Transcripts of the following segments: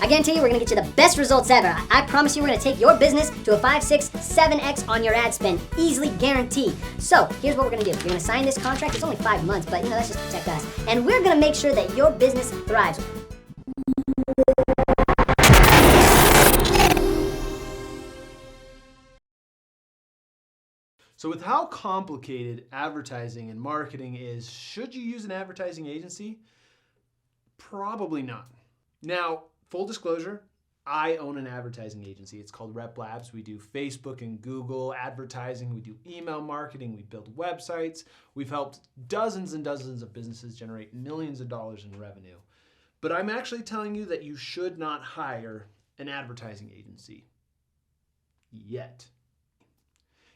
I guarantee you we're going to get you the best results ever. I promise you we're going to take your business to a 5, 6, 7x on your ad spend. Easily guaranteed. So here's what we're going to do. You're going to sign this contract. It's only 5 months, but that's just to protect us. And we're going to make sure that your business thrives. So with how complicated advertising and marketing is, should you use an advertising agency? Probably not. Now, full disclosure, I own an advertising agency. It's called Rep Labs. We do Facebook and Google advertising. We do email marketing. We build websites. We've helped dozens and dozens of businesses generate millions of dollars in revenue. But I'm actually telling you that you should not hire an advertising agency yet.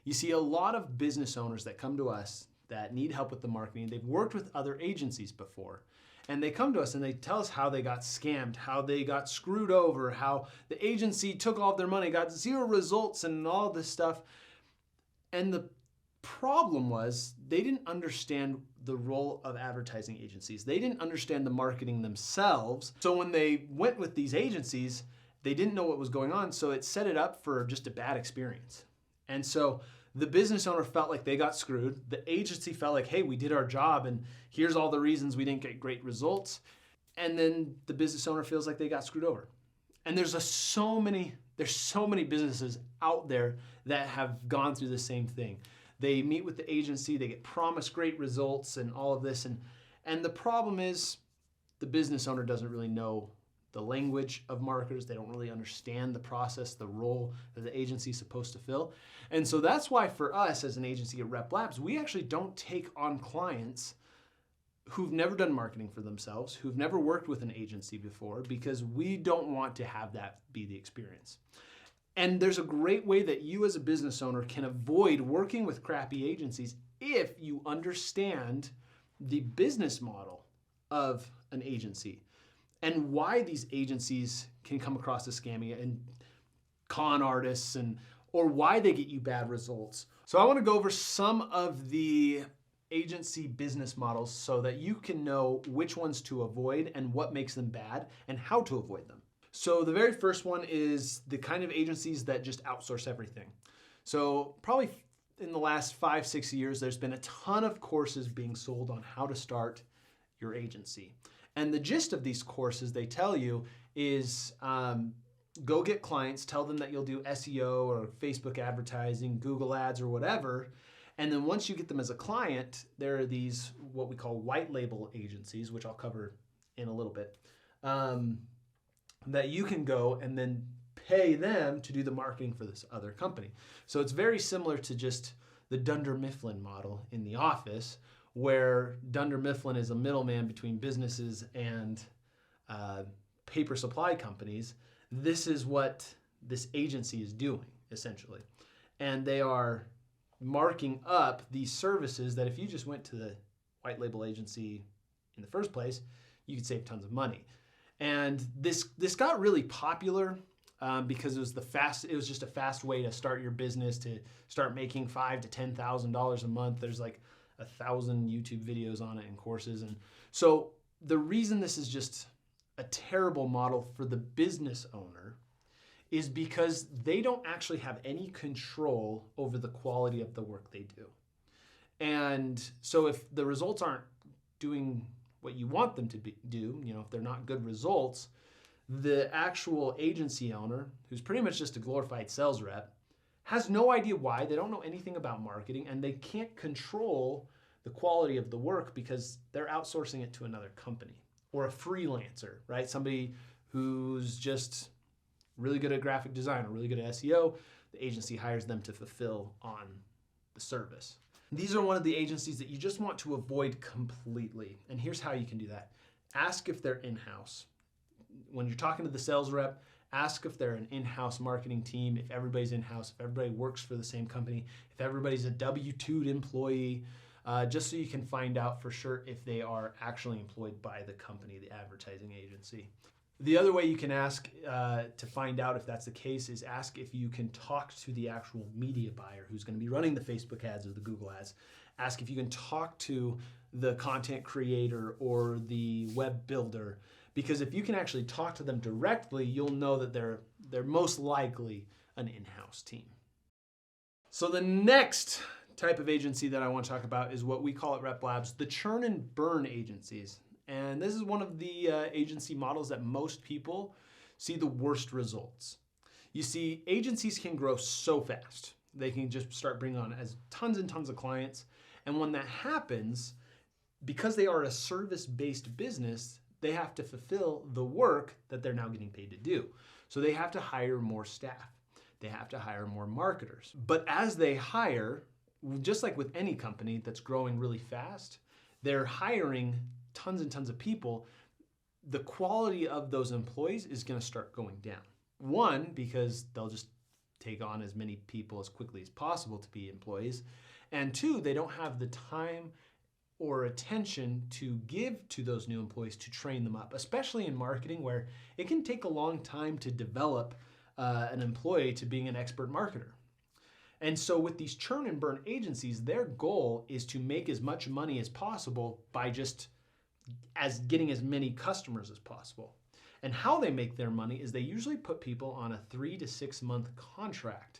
You see, a lot of business owners that come to us that need help with the marketing, they've worked with other agencies before. And they come to us and they tell us how they got scammed, how they got screwed over, how the agency took all of their money, got 0 results and all this stuff. And the problem was they didn't understand the role of advertising agencies. They didn't understand the marketing themselves. So when they went with these agencies, they didn't know what was going on. So it set it up for just a bad experience. And so the business owner felt like they got screwed. The agency felt like, hey, we did our job and here's all the reasons we didn't get great results. And then the business owner feels like they got screwed over. And there's so many businesses out there that have gone through the same thing. They meet with the agency, they get promised great results and all of this. And the problem is the business owner doesn't really know the language of marketers. They don't really understand the process, the role that the agency is supposed to fill. And so that's why for us as an agency at Rep Labs, we actually don't take on clients who've never done marketing for themselves, who've never worked with an agency before, because we don't want to have that be the experience. And there's a great way that you as a business owner can avoid working with crappy agencies if you understand the business model of an agency and why these agencies can come across as scammy and con artists or why they get you bad results. So I want to go over some of the agency business models so that you can know which ones to avoid and what makes them bad and how to avoid them. So the very first one is the kind of agencies that just outsource everything. So probably in the last 5, 6 years, there's been a ton of courses being sold on how to start your agency. And the gist of these courses, they tell you, is go get clients, tell them that you'll do SEO or Facebook advertising, Google ads or whatever. And then once you get them as a client, there are these what we call white label agencies, which I'll cover in a little bit, that you can go and then pay them to do the marketing for this other company. So it's very similar to just the Dunder Mifflin model in The Office, where Dunder Mifflin is a middleman between businesses and paper supply companies. This is what this agency is doing, essentially. And they are marking up these services that if you just went to the white label agency in the first place, you could save tons of money. And this got really popular because it was just a fast way to start your business, to start making $5,000 to $10,000 a month. There's like 1,000 YouTube videos on it and courses. And so the reason this is just a terrible model for the business owner is because they don't actually have any control over the quality of the work they do. And so if the results aren't doing what you want them to do, if they're not good results, the actual agency owner, who's pretty much just a glorified sales rep, has no idea why. They don't know anything about marketing, and they can't control the quality of the work because they're outsourcing it to another company or a freelancer, right? Somebody who's just really good at graphic design or really good at SEO. The agency hires them to fulfill on the service. These are one of the agencies that you just want to avoid completely. And here's how you can do that. Ask if they're in-house. When you're talking to the sales rep, ask if they're an in-house marketing team, if everybody's in-house, if everybody works for the same company, if everybody's a W-2'd employee, just so you can find out for sure if they are actually employed by the company, the advertising agency. The other way you can ask to find out if that's the case is ask if you can talk to the actual media buyer who's going to be running the Facebook ads or the Google ads. Ask if you can talk to the content creator or the web builder, Because if you can actually talk to them directly, you'll know that they're most likely an in-house team. So the next type of agency that I want to talk about is what we call at Rep Labs, the churn and burn agencies. And this is one of the agency models that most people see the worst results. You see, agencies can grow so fast. They can just start bringing on tons and tons of clients. And when that happens, because they are a service-based business, they have to fulfill the work that they're now getting paid to do. So they have to hire more staff. They have to hire more marketers. But as they hire, just like with any company that's growing really fast, they're hiring tons and tons of people. The quality of those employees is going to start going down. One, because they'll just take on as many people as quickly as possible to be employees. And two, they don't have the time or attention to give to those new employees to train them up, especially in marketing where it can take a long time to develop an employee to being an expert marketer. And so with these churn and burn agencies, their goal is to make as much money as possible by just getting as many customers as possible. And how they make their money is they usually put people on a 3 to 6 month contract,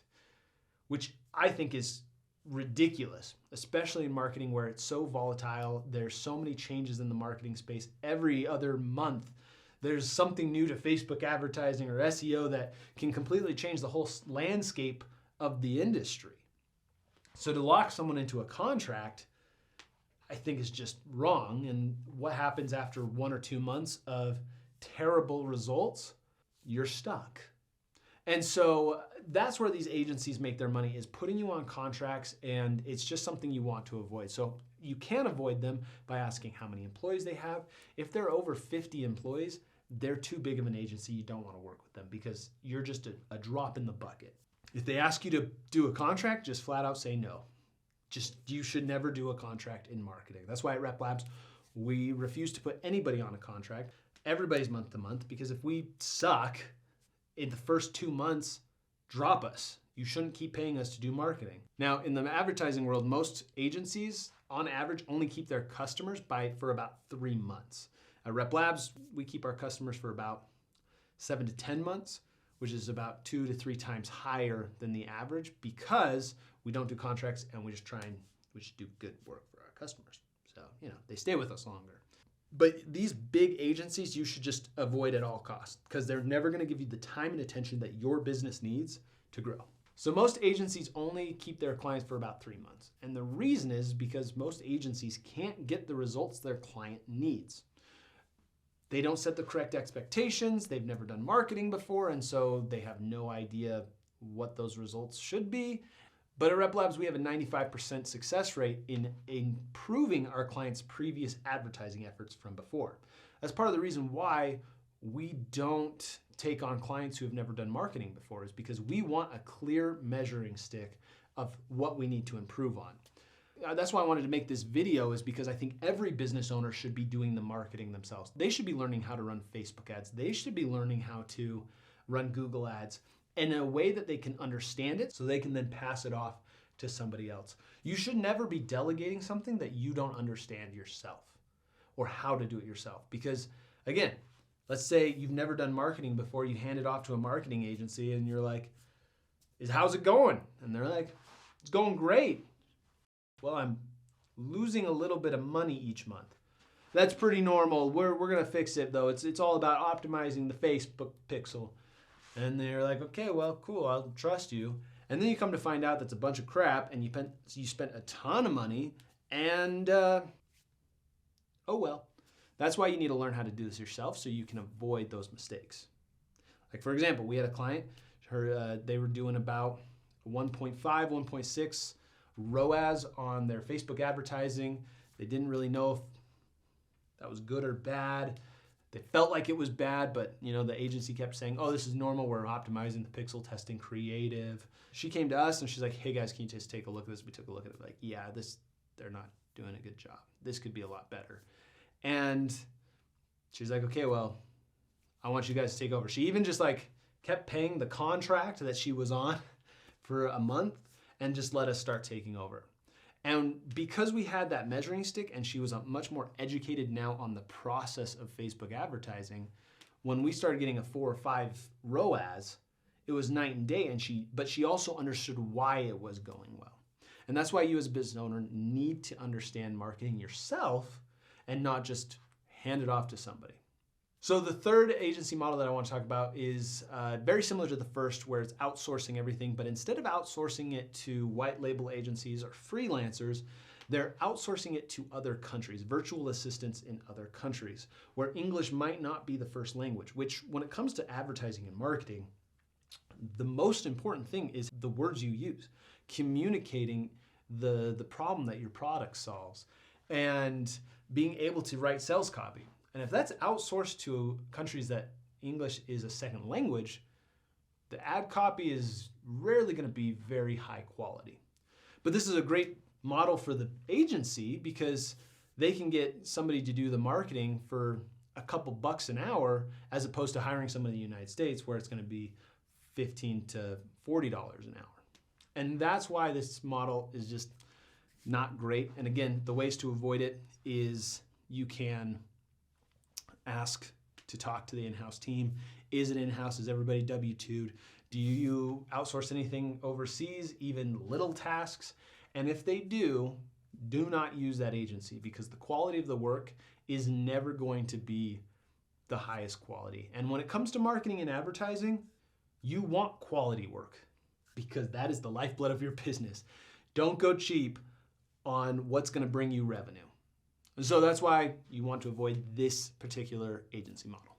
which I think is ridiculous, especially in marketing where it's so volatile. There's so many changes in the marketing space. Every other month, there's something new to Facebook advertising or SEO that can completely change the whole landscape of the industry. So to lock someone into a contract, I think is just wrong. And what happens after 1 or 2 months of terrible results? You're stuck. And so that's where these agencies make their money, is putting you on contracts, and it's just something you want to avoid. So you can avoid them by asking how many employees they have. If they're over 50 employees, they're too big of an agency. You don't want to work with them because you're just a drop in the bucket. If they ask you to do a contract, just flat out say no. You should never do a contract in marketing. That's why at Rep Labs, we refuse to put anybody on a contract. Everybody's month to month, because if we suck in the first 2 months, drop us. You shouldn't keep paying us to do marketing. Now, in the advertising world, most agencies, on average, only keep their customers for about 3 months. At Rep Labs, we keep our customers for about 7 to 10 months, which is about 2 to 3 times higher than the average, because we don't do contracts and we just do good work for our customers. So, they stay with us longer. But these big agencies, you should just avoid at all costs, because they're never going to give you the time and attention that your business needs to grow. So most agencies only keep their clients for about 3 months. And the reason is because most agencies can't get the results their client needs. They don't set the correct expectations. They've never done marketing before, and so they have no idea what those results should be. But at Rep Labs, we have a 95% success rate in improving our clients' previous advertising efforts from before. That's part of the reason why we don't take on clients who have never done marketing before, is because we want a clear measuring stick of what we need to improve on. That's why I wanted to make this video, is because I think every business owner should be doing the marketing themselves. They should be learning how to run Facebook ads. They should be learning how to run Google ads in a way that they can understand it, so they can then pass it off to somebody else. You should never be delegating something that you don't understand yourself or how to do it yourself. Because again, let's say you've never done marketing before, you hand it off to a marketing agency and you're like, how's it going? And they're like, it's going great. Well, I'm losing a little bit of money each month. That's pretty normal. We're gonna fix it though. It's all about optimizing the Facebook pixel. And they're like, okay, well, cool, I'll trust you. And then you come to find out that's a bunch of crap, and you spent a ton of money, and oh well. That's why you need to learn how to do this yourself, so you can avoid those mistakes. Like, for example, we had a client, they were doing about 1.5, 1.6 ROAS on their Facebook advertising. They didn't really know if that was good or bad. They felt like it was bad, but the agency kept saying, oh, this is normal. We're optimizing the pixel, testing creative. She came to us and she's like, hey guys, can you just take a look at this? We took a look at it, like, yeah, they're not doing a good job. This could be a lot better. And she's like, okay, well, I want you guys to take over. She even just kept paying the contract that she was on for a month and just let us start taking over. And because we had that measuring stick and she was much more educated now on the process of Facebook advertising, when we started getting a 4 or 5 ROAS, it was night and day, but she also understood why it was going well. And that's why you as a business owner need to understand marketing yourself and not just hand it off to somebody. So the third agency model that I want to talk about is very similar to the first, where it's outsourcing everything, but instead of outsourcing it to white label agencies or freelancers, they're outsourcing it to other countries, virtual assistants in other countries, where English might not be the first language, which when it comes to advertising and marketing, the most important thing is the words you use, communicating the problem that your product solves, and being able to write sales copy. And if that's outsourced to countries that English is a second language, the ad copy is rarely going to be very high quality. But this is a great model for the agency because they can get somebody to do the marketing for a couple bucks an hour, as opposed to hiring somebody in the United States where it's going to be $15 to $40 an hour. And that's why this model is just not great. And again, the ways to avoid it is you can ask to talk to the in-house team. Is it in-house? Is everybody W-2'd? Do you outsource anything overseas, even little tasks? And if they do not use that agency, because the quality of the work is never going to be the highest quality. And when it comes to marketing and advertising, you want quality work because that is the lifeblood of your business. Don't go cheap on what's going to bring you revenue. So that's why you want to avoid this particular agency model.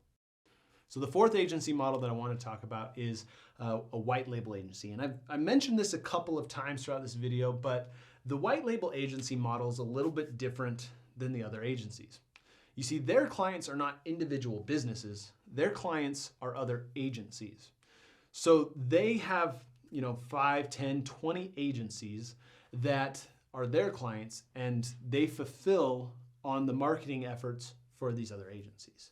So the fourth agency model that I want to talk about is a white label agency. And I mentioned this a couple of times throughout this video, but the white label agency model is a little bit different than the other agencies. You see, their clients are not individual businesses. Their clients are other agencies. So they have 5, 10, 20 agencies that are their clients, and they fulfill on the marketing efforts for these other agencies.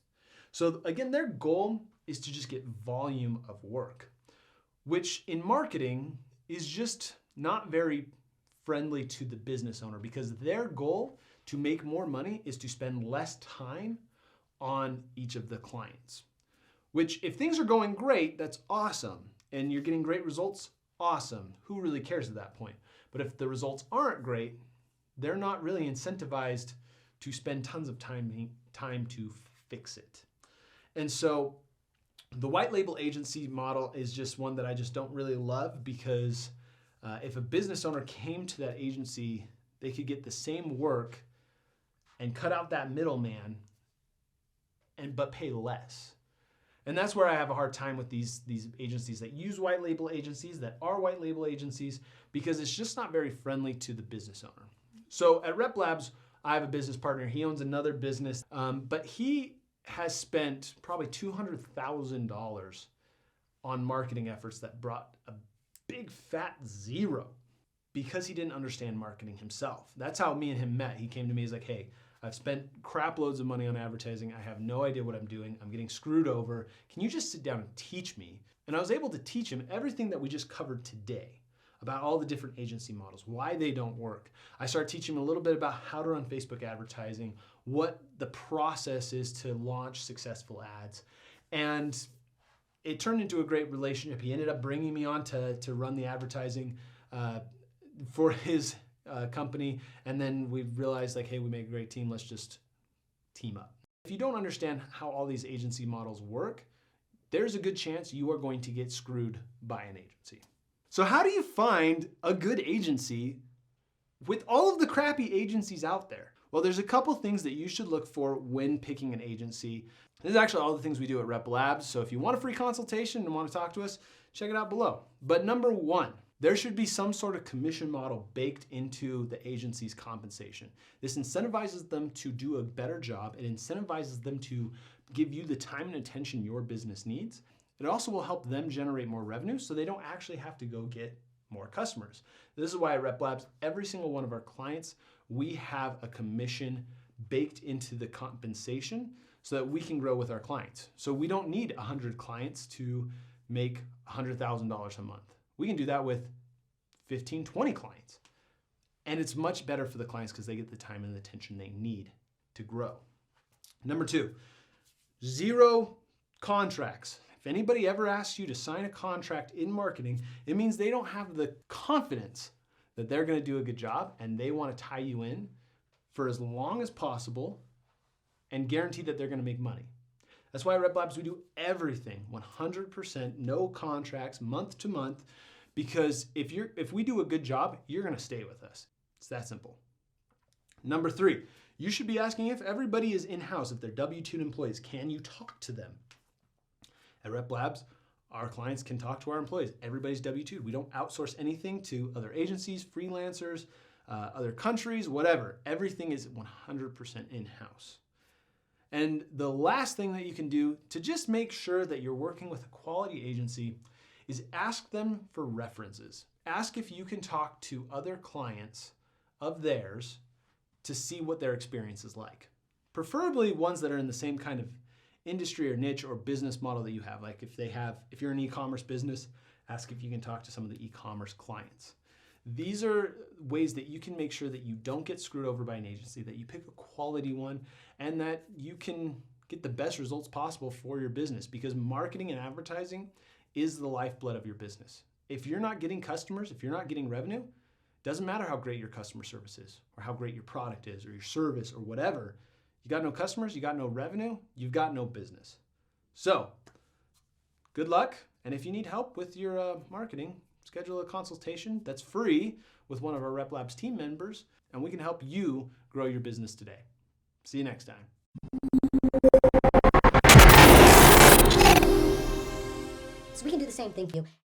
So again, their goal is to just get volume of work, which in marketing is just not very friendly to the business owner, because their goal to make more money is to spend less time on each of the clients. Which, if things are going great, that's awesome, and you're getting great results, awesome. Who really cares at that point? But if the results aren't great, they're not really incentivized to spend tons of time to fix it. And so the white label agency model is just one that I just don't really love, because if a business owner came to that agency, they could get the same work and cut out that middleman but pay less. And that's where I have a hard time with these agencies that use white label agencies, that are white label agencies, because it's just not very friendly to the business owner. So at Rep Labs, I have a business partner. He owns another business, but he has spent probably $200,000 on marketing efforts that brought a big fat zero because he didn't understand marketing himself. That's how me and him met. He came to me, he's like, hey, I've spent crap loads of money on advertising. I have no idea what I'm doing. I'm getting screwed over. Can you just sit down and teach me? And I was able to teach him everything that we just covered today about all the different agency models, why they don't work. I started teaching him a little bit about how to run Facebook advertising, what the process is to launch successful ads. And it turned into a great relationship. He ended up bringing me on to run the advertising for his company. And then we realized, like, hey, we make a great team. Let's just team up. If you don't understand how all these agency models work, there's a good chance you are going to get screwed by an agency. So how do you find a good agency with all of the crappy agencies out there? Well, there's a couple things that you should look for when picking an agency. This is actually all the things we do at Rep Labs. So if you want a free consultation and want to talk to us, check it out below. But number one, there should be some sort of commission model baked into the agency's compensation. This incentivizes them to do a better job. It incentivizes them to give you the time and attention your business needs. It also will help them generate more revenue so they don't actually have to go get more customers. This is why at Rep Labs, every single one of our clients, we have a commission baked into the compensation so that we can grow with our clients. So we don't need 100 clients to make $100,000 a month. We can do that with 15, 20 clients. And it's much better for the clients because they get the time and the attention they need to grow. Number 2, 0 contracts. If anybody ever asks you to sign a contract in marketing, it means they don't have the confidence that they're going to do a good job and they want to tie you in for as long as possible and guarantee that they're going to make money. That's why at Rep Labs we do everything 100%, no contracts, month to month, because if we do a good job, you're going to stay with us. It's that simple. Number 3, you should be asking if everybody is in-house, if they're W-2 employees, can you talk to them? At Rep Labs, our clients can talk to our employees. Everybody's W-2. We don't outsource anything to other agencies, freelancers, other countries, whatever. Everything is 100% in-house. And the last thing that you can do to just make sure that you're working with a quality agency is ask them for references. Ask if you can talk to other clients of theirs to see what their experience is like. Preferably ones that are in the same kind of industry or niche or business model that you have. Like if you're an e-commerce business, ask if you can talk to some of the e-commerce clients. These are ways that you can make sure that you don't get screwed over by an agency, that you pick a quality one, and that you can get the best results possible for your business, because marketing and advertising is the lifeblood of your business. If you're not getting customers, if you're not getting revenue, doesn't matter how great your customer service is or how great your product is or your service or whatever. You got no customers, you got no revenue, you've got no business. So, good luck. And if you need help with your marketing, schedule a consultation that's free with one of our Rep Labs team members, and we can help you grow your business today. See you next time. So we can do the same thing for you.